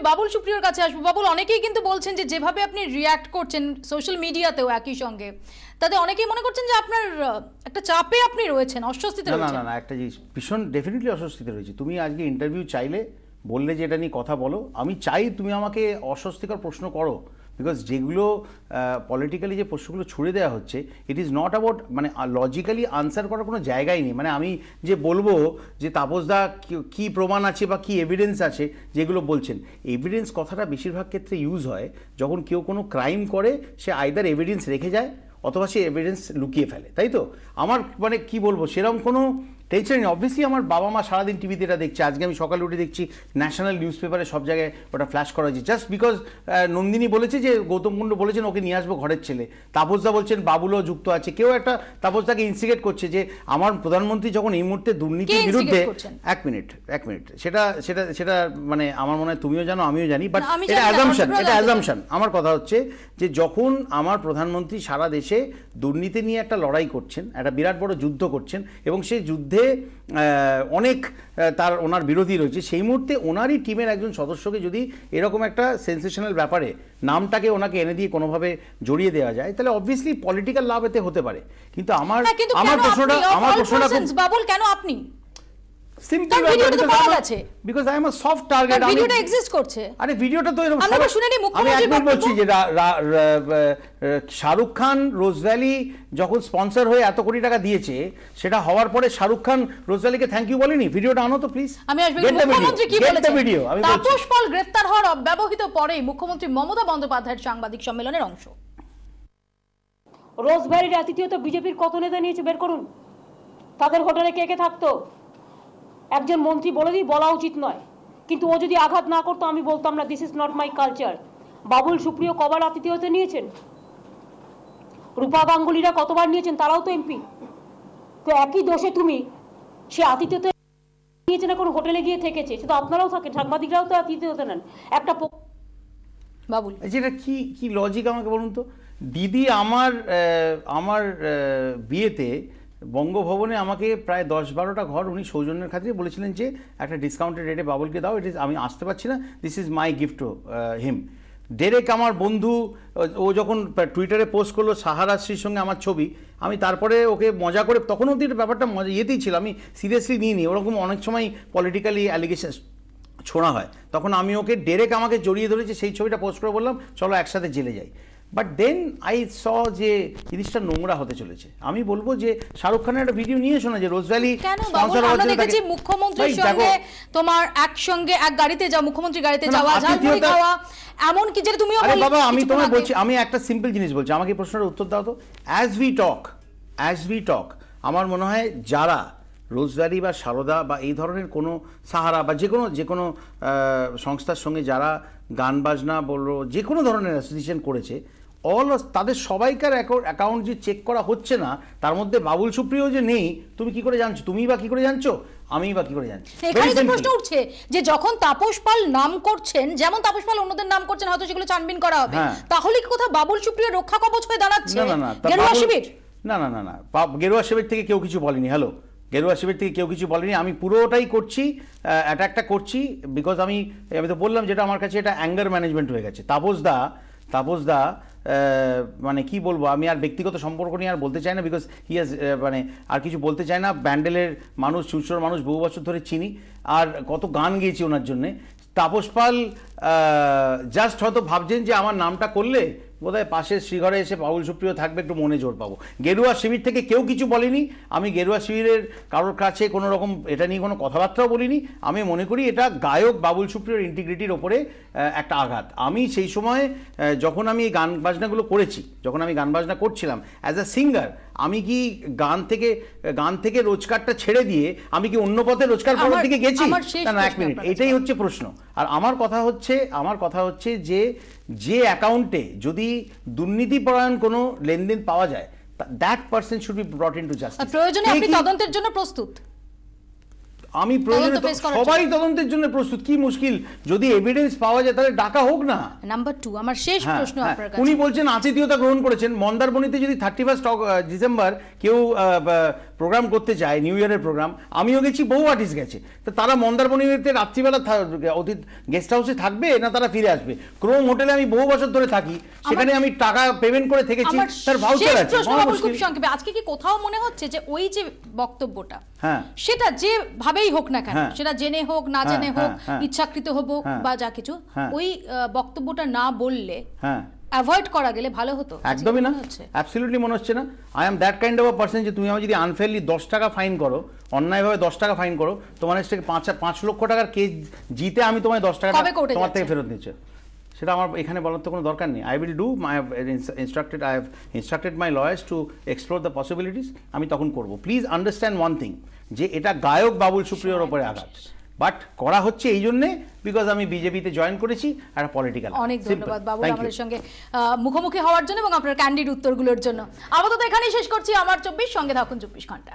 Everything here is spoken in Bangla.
বাবুল সুপ্রিয়র কাছে আসবো। বাবুল, অনেকেই কিন্তু বলছেন যে যেভাবে আপনি রিয়্যাক্ট করছেন সোশ্যাল মিডিয়াতেও একই সঙ্গে, তাতে অনেকেই মনে করছেন যে আপনার একটা চাপে আপনি রয়েছেন, অস্বস্তিতে রয়েছেন। না, একটা জিনিস ভীষণ ডেফিনেটলি অস্বস্তিতে রয়েছে। তুমি আজকে ইন্টারভিউ চাইলে, বললে যে এটা নিয়ে কথা বলো, আমি চাই তুমি আমাকে অস্বস্তিকর প্রশ্ন করো, বিকজ যেগুলো পলিটিক্যালি যে প্রশ্নগুলো ছুড়ে দেওয়া হচ্ছে, ইট ইজ নট অ্যাবাউট মানে লজিক্যালি আনসার করার কোনো জায়গাই নেই। মানে আমি যে বলবো যে তাপসদা কী প্রমাণ আছে বা কী এভিডেন্স আছে যেগুলো বলছেন, এভিডেন্স কথাটা বেশিরভাগ ক্ষেত্রে ইউজ হয় যখন কেউ কোনো ক্রাইম করে, সে আইদার এভিডেন্স রেখে যায় অথবা সে এভিডেন্স লুকিয়ে ফেলে, তাই তো? আমার মানে কি বলবো, সেরকম কোনো টেনশন নেই। অবভিয়াসলি আমার বাবা মা সারাদিন টিভিতে এটা দেখছে, আজকে আমি সকালে উঠে দেখছি ন্যাশনাল নিউজ পেপারে সব জায়গায় ওটা ফ্ল্যাশ করা হয়েছে, জাস্ট বিকজ নন্দিনী বলেছে যে গৌতম কুণ্ডু বলেছেন ওকে নিয়ে আসবো ঘরের ছেলে, তাপসদা বলছেন বাবুলও যুক্ত আছে, কেউ একটা তাপসদাকে ইনস্টিগেট করছে যে আমার প্রধানমন্ত্রী যখন এই মুহূর্তে দুর্নীতির বিরুদ্ধে, এক মিনিট সেটা সেটা সেটা মানে আমার মনে হয় তুমিও জানো আমিও জানি, বাট এটা অ্যাজাম্পশন। আমার কথা হচ্ছে যে যখন আমার প্রধানমন্ত্রী সারা দেশে দুর্নীতি নিয়ে একটা লড়াই করছেন, একটা বিরাট বড় যুদ্ধ করছেন, এবং সেই যুদ্ধে অনেক ওনার বিরোধী রয়েছে, সেই মুহূর্তে ওনারই টিমের একজন সদস্যকে যদি এরকম একটা সেন্সেশনাল ব্যাপারে নামটাকে ওনাকে এনে দিয়ে কোনোভাবে জড়িয়ে দেওয়া যায়, তাহলে অবভিয়াসলি পলিটিক্যাল লাভ এতে হতে পারে। কিন্তু আমার প্রশ্নটা বাবুল, কেন আপনি simple because I am a soft target. ভিডিওটা এক্সিস্ট করছে, আরে ভিডিওটা তো এরকম আমরা শুনিনি। মুখ্যমন্ত্রী বলছি যে শাহরুখ খান রোজ ভ্যালি যখন স্পন্সর হয়ে এত কোটি টাকা দিয়েছে, সেটা হওয়ার পরে শাহরুখ খান রোজ ভ্যালিকে থ্যাংক ইউ বলেনি? ভিডিওটা আনো তো প্লিজ। আমি আসবে মুখ্যমন্ত্রী কি বলেছেন। তাপস পাল গ্রেফতার হওয়ার অব্যবহিত পরেই মুখ্যমন্ত্রী মমতা বন্দ্যোপাধ্যায়ের সাংবাদিক সম্মেলনের অংশ। রোজ ভ্যালির আতিথ্যতা বিজেপির কত নেতা নিয়েছে বের করুন। তাদের হোটেলে কে কে থাকতো? একজন মন্ত্রী বলে দিই, বলা উচিত নয়, কিন্তু ও যদি আঘাত না করতো আমি বলতাম না this is not my culture. Babul Supriyo কবার আতিথেয়তা নিয়েছেন? রূপা গাঙ্গুলিরা কতবার নিয়েছেন? তারাও তো এমপি। তো একই দোষে তুমি সে আতিথেয়তা নিয়েছে না, কোনো হোটেলে গিয়ে থেকেছে, সেটা আপনারাও থাকেন, সাংবাদিকরাও তো আতিথেয়তা নেন। একটা বাবুল, যেটা কি লজিক আমাকে বলুন তো। দিদি আমার বিয়েতে বঙ্গভবনে আমাকে প্রায় 10-12টা ঘর উনি সৌজন্যের খাতিরে বলেছিলেন যে একটা ডিসকাউন্টেড রেটে বাবুলকে দাও, আমি আসতে পারছি না, this is my gift to him. Derek আমার বন্ধু, ও যখন টুইটারে পোস্ট করলো সাহারাশ্রীর সঙ্গে আমার ছবি, আমি তারপরে ওকে মজা করে, তখন অবধি ব্যাপারটা মজা ইয়েতেই ছিল, আমি সিরিয়াসলি নিইনি। ওরকম অনেক সময় পলিটিক্যালি অ্যালিগেশন ছোঁড়া হয়, তখন আমি ওকে ডেরেক আমাকে জড়িয়ে ধরেছে, সেই ছবিটা পোস্ট করে বললাম চলো একসাথে জেলে যাই। বাট দেন আই স যে জিনিসটা নোংরা হতে চলেছে। আমি বলবো যে শাহরুখ খানের একটা ভিডিও নিয়ে এসো না, যে রোজ ভ্যালি স্পন্সর হওয়ার জন্য দেখেছি মুখ্যমন্ত্রীর সঙ্গে তোমার একসঙ্গে এক গাড়িতে যাও, মুখ্যমন্ত্রী গাড়িতে যাওয়া, ঝালমুড়ি খাওয়া, এমন কি যেটা তুমিও বললে। বাবা আমি তোমায় বলছি, আমি একটা সিম্পল জিনিস বলছি, আমাকে এই প্রশ্নের উত্তর দাও তো। অ্যাজ উই টক আমার মনে হয় যারা রোজভ্যালি বা সারদা বা এই ধরনের কোনো সাহারা বা যে কোনো সংস্থার সঙ্গে যারা গান বাজনা বললো, যে কোনো ধরনের অ্যাসোসিয়েশন করেছে, তাদের সবাইকার অ্যাকাউন্ট যে চেক করা হচ্ছে না, তার মধ্যে বাবুল সুপ্রিয় যে নেই, তুমি কি করে জানছো? তুমি বা কি করে জানছো? আমি বা কি করে জানছি? এখানে যে প্রশ্ন উঠছে যে যখন তাপস পাল নাম করছেন, যেমন তাপস পাল অন্যদের নাম করছেন, হয়তো সেগুলো ছানবিন করা হবে, তাহলে কি কোথাও বাবুল সুপ্রিয় রক্ষা কবচ হয়ে দাঁড়াচ্ছে? গেরুয়া শিবির না, গেরুয়া শিবির থেকে কেউ কিছু বলেনি। গেরুয়া শিবির থেকে কেউ কিছু বলেনি। আমি পুরোটাই করছি, অ্যাটাকটা করছি, বিকজ আমি তো বললাম যেটা আমার কাছে এটা অ্যাঙ্গার ম্যানেজমেন্ট হয়ে গেছে। তাপসদা মানে কি বলবো, আমি আর ব্যক্তিগত সম্পর্ক নিয়ে আর বলতে চাই না, বিকজ মানে আর কিছু বলতে চাই না। ব্যান্ডেলের মানুষ, চুঁচড়োর মানুষ, বহু বছর ধরে চিনি, আর কত গান গেয়েছি ওনার জন্যে। তাপস পাল জাস্ট হয়তো ভাবছেন যে আমার নামটা করলে বোধহয় পাশের শ্রীঘরে এসে বাবুল সুপ্রিয় থাকবে, একটু মনে জোর পাবো। গেরুয়া শিবির থেকে কেউ কিছু বলেনি। আমি গেরুয়া শিবিরের কারোর কাছে কোনো রকম এটা নিয়ে কোনো কথাবার্তাও বলিনি। আমি মনে করি এটা গায়ক বাবুল সুপ্রিয়র ইন্টিগ্রিটির ওপরে একটা আঘাত। আমি সেই সময় যখন আমি এই গান বাজনাগুলো করেছি, যখন আমি গান বাজনা করছিলাম অ্যাজ আ সিঙ্গার, আমি কি গান থেকে রোজগারটা ছেড়ে দিয়ে আমি কি অন্য পথে রোজগার করার দিকে গেছি? না, এক মিনিট, এটাই হচ্ছে প্রশ্ন। আর আমার কথা হচ্ছে যে অ্যাকাউন্টে যদি দুর্নীতিপরায়ণ কোনো লেনদেন পাওয়া যায়, that person should be ব্রট into justice. প্রয়োজনে আপনি তদন্তের জন্য প্রস্তুত? আমি প্রয়োজনে তদন্ত face করার সবাই তদন্তের জন্য প্রস্তুত, কি মুশকিল, যদি এভিডেন্স পাওয়া যায় তাহলে ডাকা হোক না। নাম্বার 2 আমার শেষ প্রশ্ন আপনার কাছে, উনি বলছেন আতিথেয়তা গ্রহণ করেছেন। মন্দারমণিতে যদি 31 ডিসেম্বর কেউ প্রোগ্রাম করতে চায়, নিউ ইয়ারের প্রোগ্রাম, আমিও গেছি, বহু আর্টিস্ট গেছে, তো তারা মন্দারমণিতে রাত্রিবেলা গেস্ট হাউসে থাকবে না তারা ফিরে আসবে? ক্রোম হোটেলে আমি বহু বছর ধরে থাকি, সেখানে আমি টাকা পেমেন্ট করে থেকেছি, তার ভাউচার আছে। খুব সংক্ষেপে, আজকে কি কোথাও মনে হচ্ছে যে ওই যে বক্তব্যটা, সেটা যে ভাবেই হোক না কেন, সেটা জেনে হোক না জেনে হোক, ইচ্ছাকৃত হোক বা যা কিছু, ওই বক্তব্যটা না বললে, অ্যাভয়েড করা গেলে ভালো হতো? একদমই না, অ্যাবসলিউটলি মনে হচ্ছে না। I am that kind of a person যে তুমি আমার যদি আনফেয়ারলি 10 টাকা ফাইন করো, অন্যায়ভাবে 10 টাকা ফাইন করো, তোমার কাছ থেকে 5 লক্ষ টাকার কেস জিতে আমি তোমায় 10 টাকা তোমার থেকে ফেরত নিচ্ছি, সেটা আমার এখানে বলার তো কোনো দরকার নেই। I will do my I have instructed my lawyers to explore the possibilities, আমি তখন করব। প্লিজ আন্ডারস্ট্যান্ড ওয়ান থিং, যে এটা গায়ক বাবুল সুপ্রিয়র ওপরে আঘাত, বাট করা হচ্ছে এই জন্যে বিকজ আমি বিজেপিতে জয়েন করেছি, একটা পলিটিক্যাল। অনেক ধন্যবাদ বাবুল আমাদের সঙ্গে মুখোমুখি হওয়ার জন্য এবং আপনার ক্যান্ডিড উত্তরগুলোর জন্য। আপাতত এখানেই শেষ করছি আমার 24, সঙ্গে থাকুন 24 ঘন্টা।